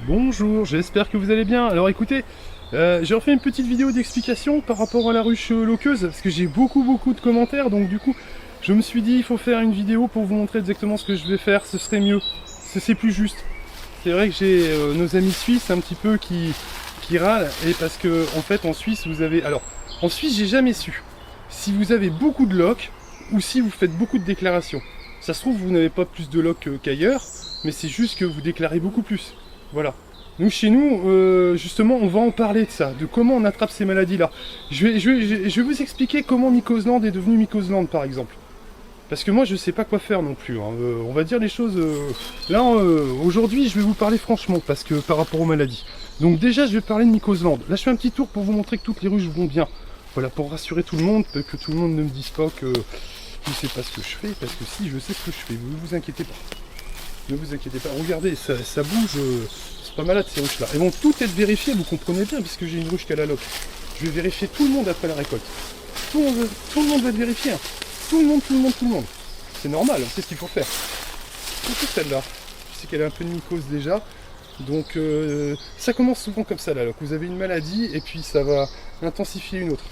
Bonjour, j'espère que vous allez bien. Alors écoutez, j'ai refait une petite vidéo d'explication par rapport à la ruche loqueuse, parce que j'ai beaucoup de commentaires, donc du coup, je me suis dit il faut faire une vidéo pour vous montrer exactement ce que je vais faire, ce serait mieux, c'est plus juste. C'est vrai que j'ai nos amis suisses un petit peu qui râlent, et parce que en fait en Suisse vous avez... Alors, en Suisse j'ai jamais su si vous avez beaucoup de locs ou si vous faites beaucoup de déclarations. Ça se trouve vous n'avez pas plus de locs qu'ailleurs, mais c'est juste que vous déclarez beaucoup plus. Voilà. Nous, chez nous, justement, on va en parler de ça, de comment on attrape ces maladies-là. Je vais vous expliquer comment Mycosland est devenu Mycosland, par exemple. Parce que moi, je sais pas quoi faire non plus. Hein. On va dire les choses... Là, aujourd'hui, je vais vous parler franchement, parce que par rapport aux maladies. Donc déjà, je vais parler de Mycosland. Là, je fais un petit tour pour vous montrer que toutes les ruches vont bien. Voilà, pour rassurer tout le monde, que tout le monde ne me dise pas que je sais pas ce que je fais, parce que si, je sais ce que je fais, ne vous inquiétez pas. Ne vous inquiétez pas, regardez, ça bouge, c'est pas malade ces ruches là. Elles vont toutes être vérifiées, vous comprenez bien, puisque j'ai une ruche qui a la loque. Je vais vérifier tout le monde après la récolte. Tout le monde va être vérifié. Hein. Tout le monde. C'est normal, c'est ce qu'il faut faire. Surtout celle-là. Je sais qu'elle a un peu de mycose déjà. Donc ça commence souvent comme ça la loque. Vous avez une maladie et puis ça va intensifier une autre.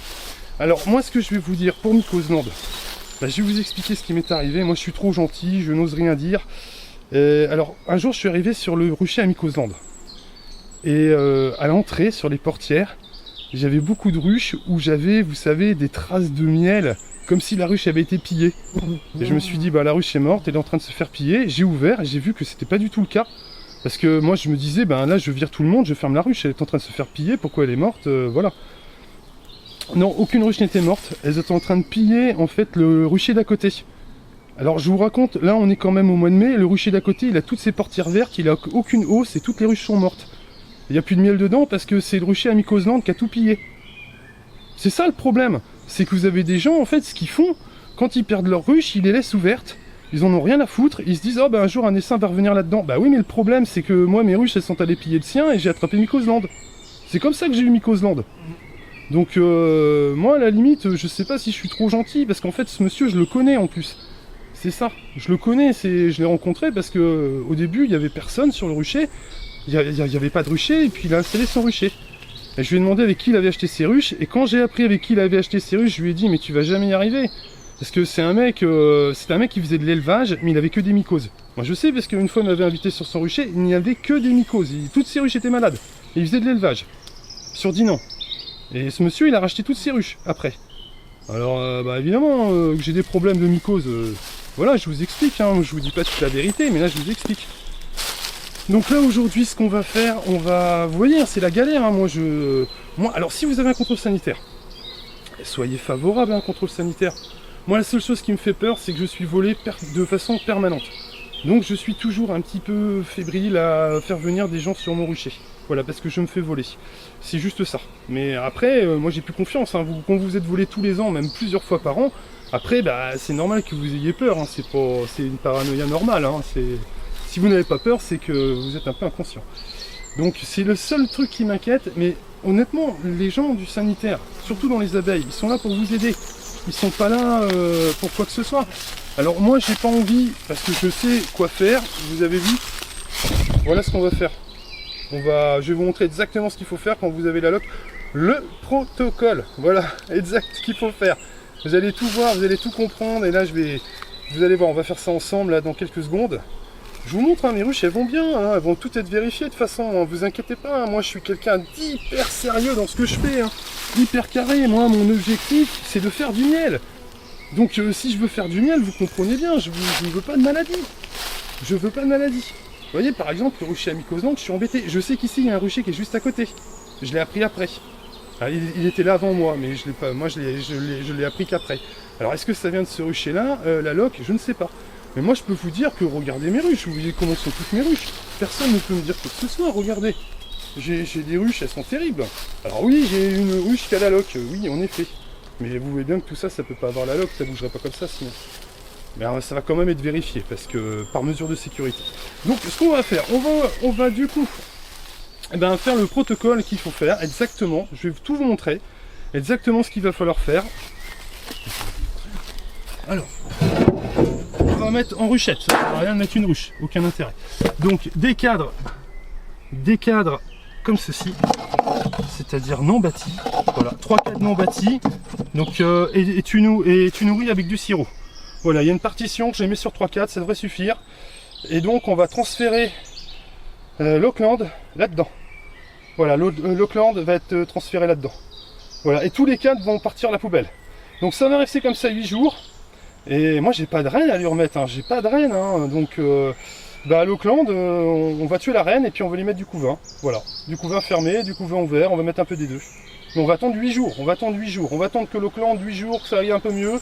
Alors moi ce que je vais vous dire pour Mycosland, je vais vous expliquer ce qui m'est arrivé. Moi je suis trop gentil, je n'ose rien dire. Alors, un jour, je suis arrivé sur le rucher à Mycosland. Et à l'entrée, sur les portières, j'avais beaucoup de ruches où j'avais, vous savez, des traces de miel, comme si la ruche avait été pillée. Et je me suis dit, bah la ruche est morte, elle est en train de se faire piller. J'ai ouvert et j'ai vu que c'était pas du tout le cas. Parce que moi, je me disais, ben là, je vire tout le monde, je ferme la ruche, elle est en train de se faire piller, pourquoi elle est morte, voilà. Non, aucune ruche n'était morte. Elles étaient en train de piller, en fait, le rucher d'à côté. Alors je vous raconte, là on est quand même au mois de mai, le rucher d'à côté il a toutes ses portières vertes, il a aucune hausse et toutes les ruches sont mortes. Il n'y a plus de miel dedans parce que c'est le rucher à Mycosland qui a tout pillé. C'est ça le problème, c'est que vous avez des gens en fait ce qu'ils font, quand ils perdent leur ruche, ils les laissent ouvertes, ils en ont rien à foutre, ils se disent oh ben un jour un essaim va revenir là-dedans. Bah oui mais le problème c'est que moi mes ruches elles sont allées piller le sien et j'ai attrapé Mycosland. C'est comme ça que j'ai eu Mycosland. Donc moi à la limite je sais pas si je suis trop gentil parce qu'en fait ce monsieur je le connais en plus. C'est ça, je le connais, je l'ai rencontré parce que au début il n'y avait personne sur le rucher, il n'y avait pas de rucher et puis il a installé son rucher. Et je lui ai demandé avec qui il avait acheté ses ruches et quand j'ai appris avec qui il avait acheté ses ruches, je lui ai dit mais tu vas jamais y arriver. Parce que c'est un mec qui faisait de l'élevage mais il avait que des mycoses. Moi je sais parce qu'une fois il m'avait invité sur son rucher, il n'y avait que des mycoses, toutes ses ruches étaient malades. Et il faisait de l'élevage, sur Dinan. Et ce monsieur il a racheté toutes ses ruches après. Alors bah évidemment que j'ai des problèmes de mycose. Voilà, je vous explique, hein. Je vous dis pas toute la vérité, mais là je vous explique. Donc là aujourd'hui ce qu'on va faire, on va... Vous voyez, hein, c'est la galère, hein. Moi, alors si vous avez un contrôle sanitaire, soyez favorable à un contrôle sanitaire. Moi la seule chose qui me fait peur, c'est que je suis volé de façon permanente. Donc je suis toujours un petit peu fébrile à faire venir des gens sur mon rucher. Voilà, parce que je me fais voler. C'est juste ça. Mais après, moi j'ai plus confiance. Hein. Quand vous êtes volé tous les ans, même plusieurs fois par an, après, bah, c'est normal que vous ayez peur. Hein. C'est une paranoïa normale. Hein. Si vous n'avez pas peur, c'est que vous êtes un peu inconscient. Donc c'est le seul truc qui m'inquiète. Mais honnêtement, les gens du sanitaire, surtout dans les abeilles, ils sont là pour vous aider. Ils sont pas là pour quoi que ce soit. Alors moi, j'ai pas envie, parce que je sais quoi faire. Vous avez vu. Voilà ce qu'on va faire. Je vais vous montrer exactement ce qu'il faut faire quand vous avez la loque. Le protocole. Voilà, exact ce qu'il faut faire. Vous allez tout voir, vous allez tout comprendre. Et là, vous allez voir, on va faire ça ensemble là, dans quelques secondes. Je vous montre, hein, mes ruches, elles vont bien. Hein, elles vont toutes être vérifiées de toute façon. Hein, vous inquiétez pas. Hein, moi, je suis quelqu'un d'hyper sérieux dans ce que je fais. Hein, hyper carré. Moi, mon objectif, c'est de faire du miel. Donc, si je veux faire du miel, vous comprenez bien, je ne veux pas de maladie. Je veux pas de maladie. Vous voyez, par exemple, le rucher à Mycosland, je suis embêté. Je sais qu'ici, il y a un rucher qui est juste à côté. Je l'ai appris après. Alors, il était là avant moi, mais je l'ai appris qu'après. Alors, est-ce que ça vient de ce rucher-là, la loque? Je ne sais pas. Mais moi, je peux vous dire que regardez mes ruches. Vous voyez comment sont toutes mes ruches. Personne ne peut me dire quoi que ce soit. Regardez. J'ai des ruches, elles sont terribles. Alors oui, j'ai une ruche qui a la loque. Oui, en effet. Mais vous voyez bien que tout ça, ça peut pas avoir la loque. Ça bougerait pas comme ça, sinon. Mais alors, ça va quand même être vérifié, parce que par mesure de sécurité. Donc ce qu'on va faire, on va du coup faire le protocole qu'il faut faire, exactement, je vais tout vous montrer, exactement ce qu'il va falloir faire. Alors, on va mettre en ruchette, ça ne sert à rien de mettre une ruche, aucun intérêt. Donc des cadres des cadres comme ceci, c'est-à-dire non bâtis. Voilà, 3 cadres non bâtis. Donc, et tu nourris avec du sirop. Voilà, il y a une partition, je les mets sur 3 cadres, ça devrait suffire. Et donc on va transférer l'Auckland là-dedans. Voilà, l'Auckland va être transféré là-dedans. Voilà, et tous les cadres vont partir à la poubelle. Donc ça va rester comme ça 8 jours. Et moi j'ai pas de reine à lui remettre, hein. J'ai pas de reine, hein. Donc à l'Auckland, on va tuer la reine et puis on va lui mettre du couvain. Voilà, du couvain fermé, du couvain ouvert, on va mettre un peu des deux. Mais on va attendre 8 jours, on va attendre 8 jours. On va attendre que l'Auckland 8 jours, que ça aille un peu mieux.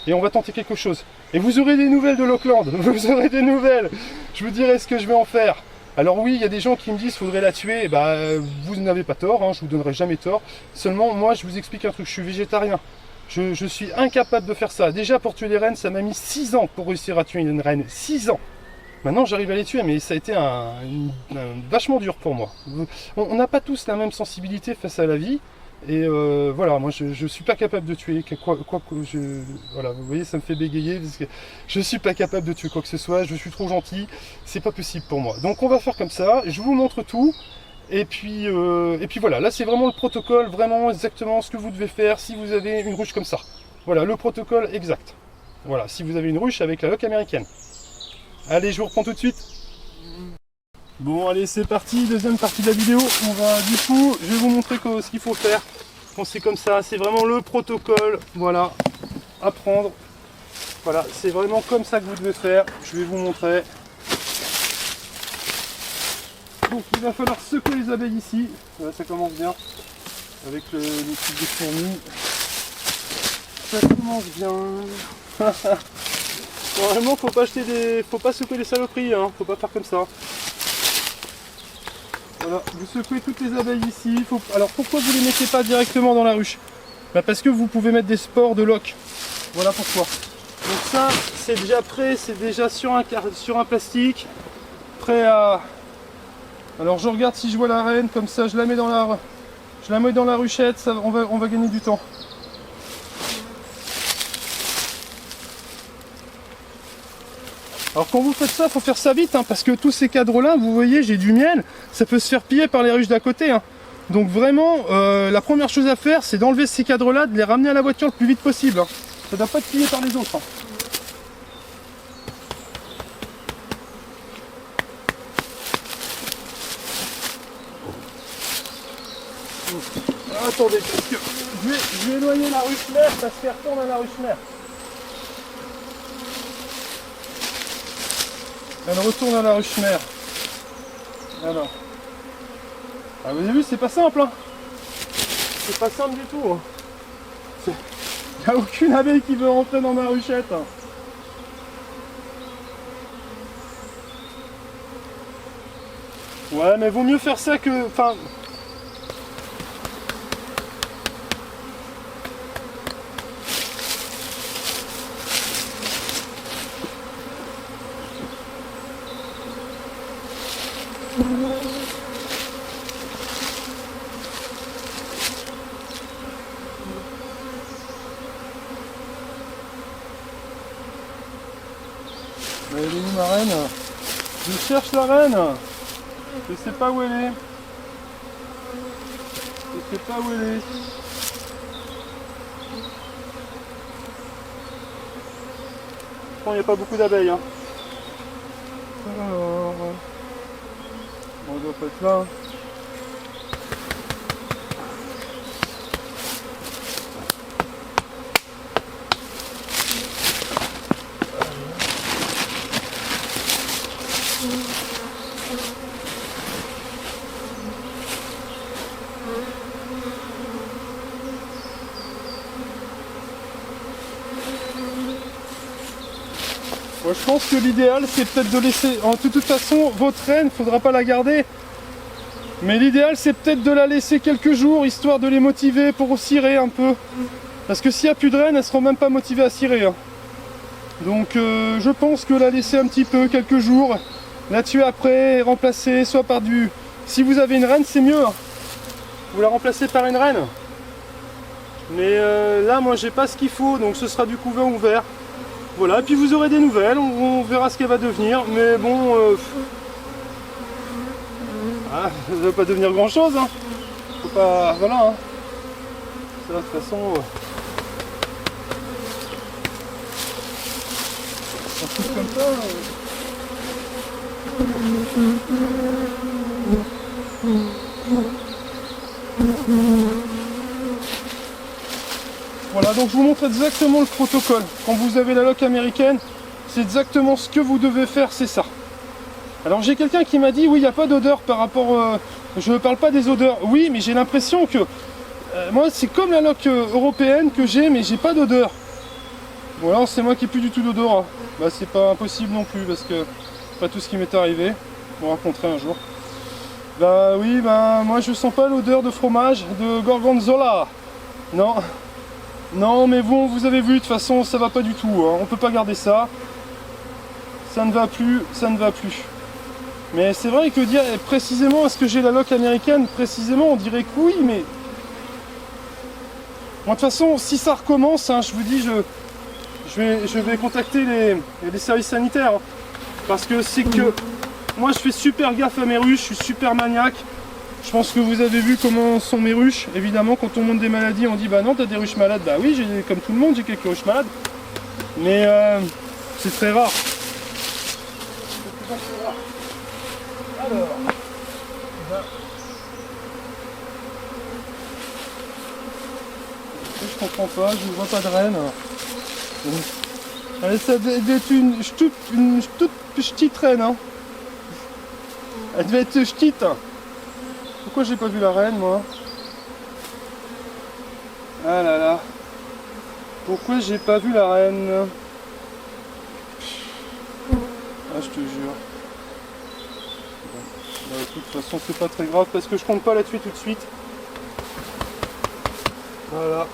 Et on va tenter quelque chose. Et vous aurez des nouvelles de l'Auckland, vous aurez des nouvelles. Je vous dirai ce que je vais en faire. Alors oui, il y a des gens qui me disent faudrait la tuer. Bah, vous n'avez pas tort, hein, je vous donnerai jamais tort. Seulement, moi, je vous explique un truc, je suis végétarien. Je suis incapable de faire ça. Déjà, pour tuer les rennes, ça m'a mis 6 ans pour réussir à tuer une reine. 6 ans. Maintenant, j'arrive à les tuer, mais ça a été vachement dur pour moi. On n'a pas tous la même sensibilité face à la vie. Et voilà, moi je suis pas capable de tuer voilà, vous voyez, ça me fait bégayer parce que je suis pas capable de tuer quoi que ce soit, je suis trop gentil, c'est pas possible pour moi. Donc on va faire comme ça, je vous montre tout. Et puis voilà, là c'est vraiment le protocole, vraiment exactement ce que vous devez faire si vous avez une ruche comme ça. Voilà, le protocole exact. Voilà, si vous avez une ruche avec la loque américaine. Allez, je vous reprends tout de suite. Bon, allez, c'est parti, deuxième partie de la vidéo. On va, du coup, je vais vous montrer ce qu'il faut faire quand c'est comme ça. C'est vraiment le protocole, voilà, à prendre. Voilà, c'est vraiment comme ça que vous devez faire. Je vais vous montrer. Donc, il va falloir secouer les abeilles ici. Voilà, ça commence bien. Avec le type de fourmis. Ça commence bien. Normalement, faut pas secouer les saloperies, hein. Faut pas faire comme ça. Voilà, vous secouez toutes les abeilles ici. Alors pourquoi vous ne les mettez pas directement dans la ruche? Bah parce que vous pouvez mettre des spores de loques. Voilà pourquoi. Donc ça, c'est déjà prêt, c'est déjà sur un plastique. Prêt à... Alors je regarde si je vois la reine, comme ça je la mets dans la ruchette, ça, on va gagner du temps. Alors quand vous faites ça, il faut faire ça vite, hein, parce que tous ces cadres-là, vous voyez, j'ai du miel, ça peut se faire piller par les ruches d'à côté. Hein. Donc vraiment, la première chose à faire, c'est d'enlever ces cadres-là, de les ramener à la voiture le plus vite possible. Hein. Ça ne doit pas être pillé par les autres. Hein. Attendez, parce que je vais éloigner la ruche mère, parce qu'elle retourne à la ruche mère. Elle retourne à la ruche mère. Alors. Ah, vous avez vu, c'est pas simple. Hein. C'est pas simple du tout. Hein. Il n'y a aucune abeille qui veut rentrer dans ma ruchette. Hein. Ouais, mais vaut mieux faire ça que... Enfin... Elle est où ma reine? Je cherche la reine. Je sais pas où elle est. Je sais pas où elle est. Bon, il n'y a pas beaucoup d'abeilles. Hein. Alors, on doit pas être là. Moi, je pense que l'idéal c'est peut-être de laisser, de toute façon votre reine, il ne faudra pas la garder, mais l'idéal c'est peut-être de la laisser quelques jours histoire de les motiver pour cirer un peu, parce que s'il n'y a plus de reine, elles ne seront même pas motivées à cirer. Hein. Donc je pense que la laisser un petit peu, quelques jours, la tuer après, remplacer soit par du... Si vous avez une reine c'est mieux, hein. Vous la remplacez par une reine, mais là moi j'ai pas ce qu'il faut, donc ce sera du couvain ouvert. Voilà, et puis vous aurez des nouvelles, on verra ce qu'elle va devenir, mais bon... Ah, ça ne va pas devenir grand chose, hein. Faut pas. Voilà, hein. Ça, de toute façon. Un truc comme ça. Voilà, donc je vous montre exactement le protocole. Quand vous avez la loque américaine, c'est exactement ce que vous devez faire, c'est ça. Alors j'ai quelqu'un qui m'a dit, oui, il n'y a pas d'odeur par rapport... je ne parle pas des odeurs. Oui, mais j'ai l'impression que... moi, c'est comme la loque européenne que j'ai, mais j'ai pas d'odeur. Bon, alors c'est moi qui n'ai plus du tout d'odorat. Bah, c'est pas impossible non plus, parce que pas tout ce qui m'est arrivé. Je vous raconterai un jour. Bah oui, bah moi je sens pas l'odeur de fromage de gorgonzola. Non. Non, mais bon, vous avez vu, de toute façon, ça va pas du tout. Hein. On peut pas garder ça. Ça ne va plus, ça ne va plus. Mais c'est vrai que dire précisément, est-ce que j'ai la loque américaine? Précisément, on dirait que oui, mais... Moi, de toute façon, si ça recommence, hein, je vous dis, je vais contacter les services sanitaires. Hein. Parce que c'est que... Moi, je fais super gaffe à mes ruches, je suis super maniaque. Je pense que vous avez vu comment sont mes ruches. Évidemment, quand on monte des maladies, on dit bah non, t'as des ruches malades. Bah oui, comme tout le monde, j'ai quelques ruches malades. Mais c'est très rare. Alors, bah, je comprends pas, je ne vois pas de reine. Allez, ça devait être une toute petite reine. Hein. Elle devait être petite. Pourquoi j'ai pas vu la reine, moi? Ah là là. Pourquoi j'ai pas vu la reine? Ah, je te jure. Bon. Bah, écoute, de toute façon, c'est pas très grave parce que je compte pas la tuer tout de suite. Voilà.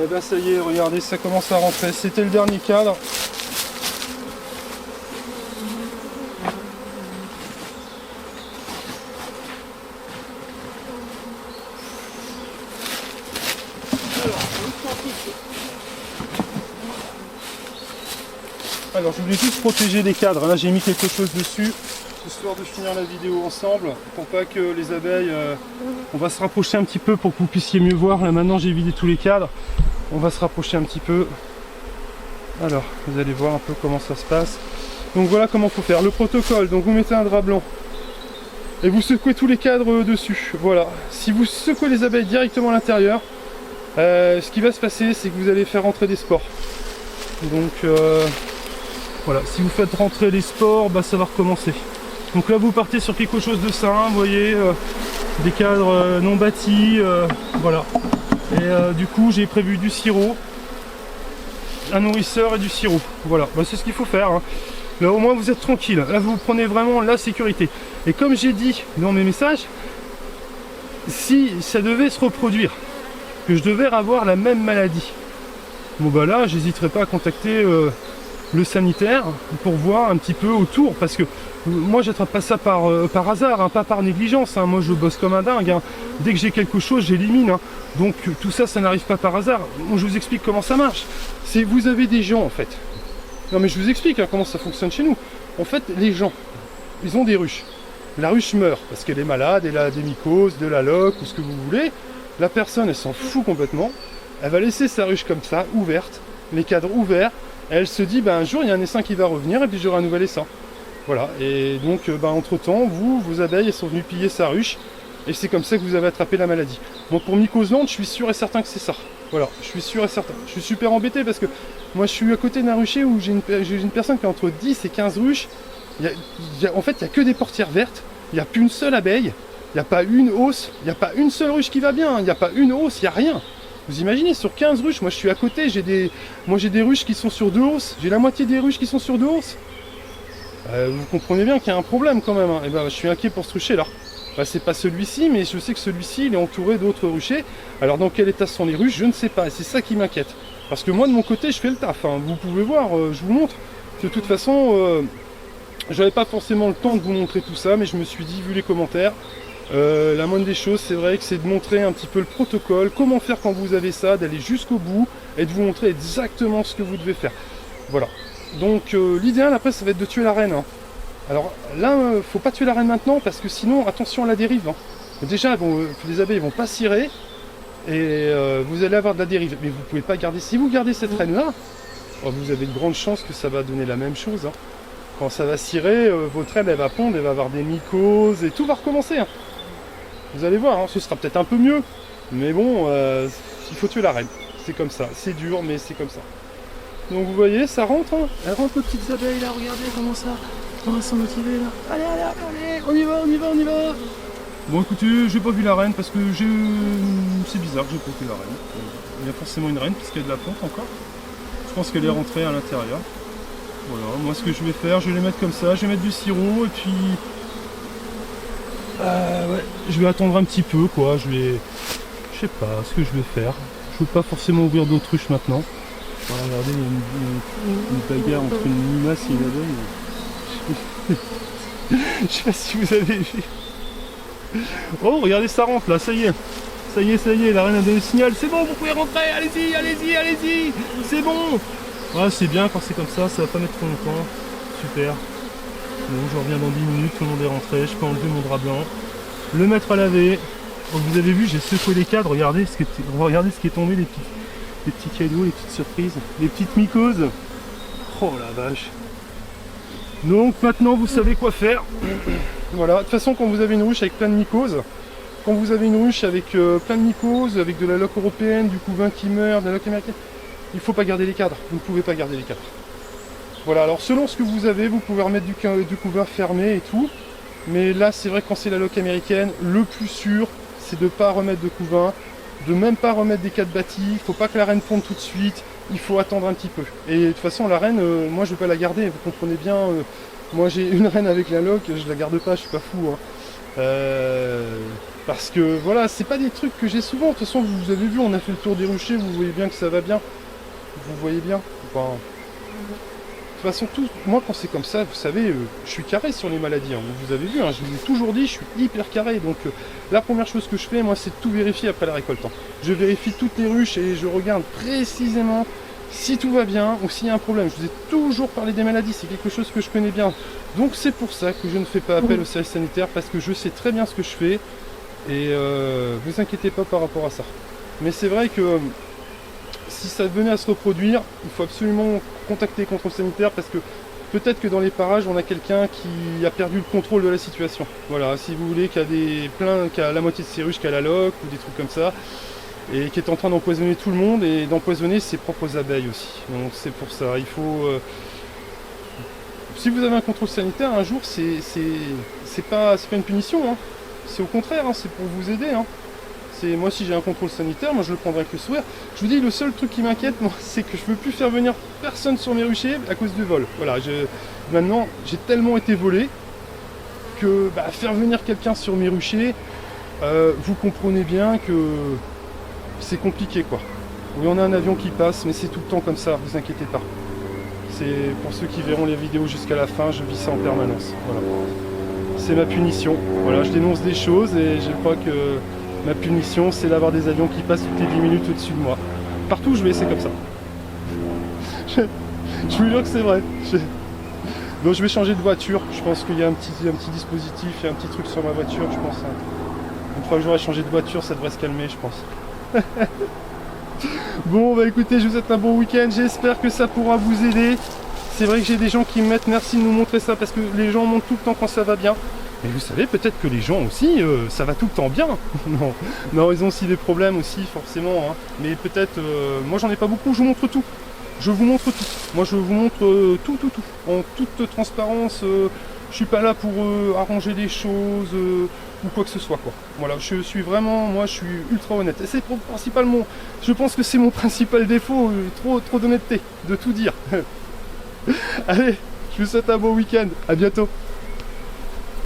Et ben ça y est, regardez, ça commence à rentrer. C'était le dernier cadre. Alors je voulais juste protéger les cadres, là j'ai mis quelque chose dessus, histoire de finir la vidéo ensemble, pour pas que les abeilles... On va se rapprocher un petit peu pour que vous puissiez mieux voir, là maintenant j'ai vidé tous les cadres, on va se rapprocher un petit peu. Alors, vous allez voir un peu comment ça se passe. Donc voilà comment il faut faire, le protocole, donc vous mettez un drap blanc, et vous secouez tous les cadres dessus, voilà. Si vous secouez les abeilles directement à l'intérieur, ce qui va se passer, c'est que vous allez faire rentrer des spores. Donc... voilà, si vous faites rentrer les spores, bah, ça va recommencer. Donc là vous partez sur quelque chose de sain, vous voyez, des cadres non bâtis, voilà. Et du coup j'ai prévu du sirop, un nourrisseur et du sirop. Voilà, bah, c'est ce qu'il faut faire. Hein. Là au moins vous êtes tranquille, là vous prenez vraiment la sécurité. Et comme j'ai dit dans mes messages, si ça devait se reproduire, que je devais avoir la même maladie, bon bah là j'hésiterai pas à contacter... le sanitaire pour voir un petit peu autour, parce que moi j'attrape pas ça par hasard, hein, pas par négligence, hein. Moi je bosse comme un dingue, hein. Dès que j'ai quelque chose j'élimine, hein. Donc tout ça, ça n'arrive pas par hasard. Moi je vous explique comment ça marche, c'est vous avez des gens en fait, non mais je vous explique hein, comment ça fonctionne chez nous. En fait les gens, ils ont des ruches, la ruche meurt parce qu'elle est malade, elle a des mycoses, de la loque ou ce que vous voulez, la personne elle s'en fout complètement, elle va laisser sa ruche comme ça, ouverte, les cadres ouverts. Elle se dit, un jour, il y a un essaim qui va revenir et puis j'aurai un nouvel essaim. Voilà, et donc, entre-temps, vos abeilles, elles sont venues piller sa ruche et c'est comme ça que vous avez attrapé la maladie. Bon, pour mycose-lente, je suis sûr et certain que c'est ça. Voilà, je suis sûr et certain. Je suis super embêté parce que moi, je suis à côté d'un rucher où j'ai une personne qui a entre 10 et 15 ruches. En fait, il n'y a que des portières vertes, il n'y a plus une seule abeille, il n'y a pas une hausse, il n'y a pas une seule ruche qui va bien, il n'y a pas une hausse, il n'y a rien. Vous imaginez, sur 15 ruches, moi je suis à côté, j'ai des ruches qui sont sur 2 hausses, j'ai la moitié des ruches qui sont sur 2 hausses. Vous comprenez bien qu'il y a un problème quand même, hein. Et je suis inquiet pour ce rucher là. C'est pas celui-ci, mais je sais que celui-ci il est entouré d'autres ruchers. Alors dans quel état sont les ruches, je ne sais pas, et c'est ça qui m'inquiète. Parce que moi de mon côté je fais le taf, hein. Vous pouvez voir, je vous montre. De toute façon, j'avais pas forcément le temps de vous montrer tout ça, mais je me suis dit, vu les commentaires, la moindre des choses, c'est vrai que c'est de montrer un petit peu le protocole, comment faire quand vous avez ça, d'aller jusqu'au bout et de vous montrer exactement ce que vous devez faire. Voilà. Donc l'idéal après ça va être de tuer la reine. Hein. Alors là, faut pas tuer la reine maintenant parce que sinon, attention à la dérive. Hein. Déjà, bon, les abeilles vont pas cirer et vous allez avoir de la dérive. Mais vous pouvez pas garder. Si vous gardez cette reine-là, vous avez de grandes chances que ça va donner la même chose. Hein. Quand ça va cirer, votre reine elle va pondre, elle va avoir des mycoses et tout va recommencer. Hein. Vous allez voir, hein, ce sera peut-être un peu mieux. Mais bon, il faut tuer la reine. C'est comme ça. C'est dur, mais c'est comme ça. Donc vous voyez, ça rentre. Hein. Elles rentrent les petites abeilles là, regardez comment ça. On va s'en motiver là. Allez, allez, allez, on y va, on y va, on y va. Bon écoutez, j'ai pas vu la reine parce que c'est bizarre que j'ai pas vu la reine. Il y a forcément une reine puisqu'il y a de la plante encore. Je pense qu'elle est rentrée à l'intérieur. Voilà, moi ce que je vais faire, je vais les mettre comme ça, je vais mettre du sirop et puis... ouais, je vais attendre un petit peu quoi, je sais pas ce que je vais faire. Je veux pas forcément ouvrir d'autruche maintenant. Voilà, regardez, il y a une bagarre entre une limace et une abeille. Je sais pas si vous avez vu. Oh, regardez, ça rentre là, ça y est. Ça y est, ça y est, la reine a donné le signal. C'est bon, vous pouvez rentrer, allez-y, allez-y, allez-y. C'est bon. Ouais, c'est bien quand c'est comme ça va pas mettre trop longtemps. Super. Bon, je reviens dans 10 minutes, tout le monde est rentré. Je peux enlever mon drap blanc, le mettre à laver. Oh, vous avez vu, j'ai secoué les cadres, regardez ce qui est tombé, les petits cadeaux, les petites surprises, les petites mycoses. Oh la vache. Donc maintenant vous savez quoi faire. Voilà, de toute façon quand vous avez une ruche avec plein de mycoses, quand vous avez une ruche avec plein de mycoses, avec de la loque européenne, du couvain qui meurt, de la loque américaine, il ne faut pas garder les cadres, vous ne pouvez pas garder les cadres. Voilà, alors selon ce que vous avez, vous pouvez remettre du couvain fermé et tout, mais là c'est vrai que quand c'est la loque américaine, le plus sûr c'est de ne pas remettre de couvain, de même pas remettre des cadres bâtis, il ne faut pas que la reine fonde tout de suite, il faut attendre un petit peu. Et de toute façon la reine, moi je ne vais pas la garder, vous comprenez bien, moi j'ai une reine avec la loque, je la garde pas, je suis pas fou. Hein. Parce que voilà, c'est pas des trucs que j'ai souvent, de toute façon vous avez vu, on a fait le tour des ruchers, vous voyez bien que ça va bien. Vous voyez bien. Enfin, de toute façon, moi quand c'est comme ça, vous savez, je suis carré sur les maladies. Hein. Vous avez vu, hein, je vous ai toujours dit, je suis hyper carré. Donc la première chose que je fais, moi, c'est de tout vérifier après la récolte. Hein. Je vérifie toutes les ruches et je regarde précisément si tout va bien ou s'il y a un problème. Je vous ai toujours parlé des maladies, c'est quelque chose que je connais bien. Donc c'est pour ça que je ne fais pas appel au service sanitaire, parce que je sais très bien ce que je fais. Et vous inquiétez pas par rapport à ça. Mais c'est vrai que... si ça venait à se reproduire, il faut absolument contacter les contrôles sanitaires parce que peut-être que dans les parages, on a quelqu'un qui a perdu le contrôle de la situation. Voilà, si vous voulez, qui a la moitié de ses ruches qui a la loque ou des trucs comme ça, et qui est en train d'empoisonner tout le monde et d'empoisonner ses propres abeilles aussi. Donc c'est pour ça, il faut... si vous avez un contrôle sanitaire, un jour, c'est pas une punition, hein. C'est au contraire, hein, c'est pour vous aider. Hein. Moi si j'ai un contrôle sanitaire, moi je le prendrai avec le sourire. Je vous dis, le seul truc qui m'inquiète, moi, c'est que je ne veux plus faire venir personne sur mes ruchers à cause du vol. Voilà, maintenant j'ai tellement été volé que faire venir quelqu'un sur mes ruchers, vous comprenez bien que c'est compliqué quoi. Oui, on a un avion qui passe, mais c'est tout le temps comme ça, vous inquiétez pas. C'est pour ceux qui verront les vidéos jusqu'à la fin, je vis ça en permanence. Voilà. C'est ma punition. Voilà, je dénonce des choses et je crois que ma punition, c'est d'avoir des avions qui passent toutes les 10 minutes au-dessus de moi. Partout où je vais, c'est comme ça. Je vous jure que c'est vrai. Donc je vais changer de voiture. Je pense qu'il y a un petit dispositif, il y a un petit truc sur ma voiture, je pense. Une fois que j'aurai changé de voiture, ça devrait se calmer, je pense. Bon, écoutez, je vous souhaite un bon week-end. J'espère que ça pourra vous aider. C'est vrai que j'ai des gens qui me mettent merci de nous montrer ça parce que les gens montrent tout le temps quand ça va bien. Mais vous savez, peut-être que les gens aussi, ça va tout le temps bien. Non, ils ont aussi des problèmes aussi, forcément. Hein. Mais peut-être, moi j'en ai pas beaucoup, je vous montre tout. Je vous montre tout. Moi je vous montre tout. En toute transparence, je suis pas là pour arranger les choses ou quoi que ce soit. Quoi. Voilà, je suis vraiment, moi je suis ultra honnête. Et c'est principalement, je pense que c'est mon principal défaut, trop d'honnêteté, de tout dire. Allez, je vous souhaite un bon week-end, à bientôt.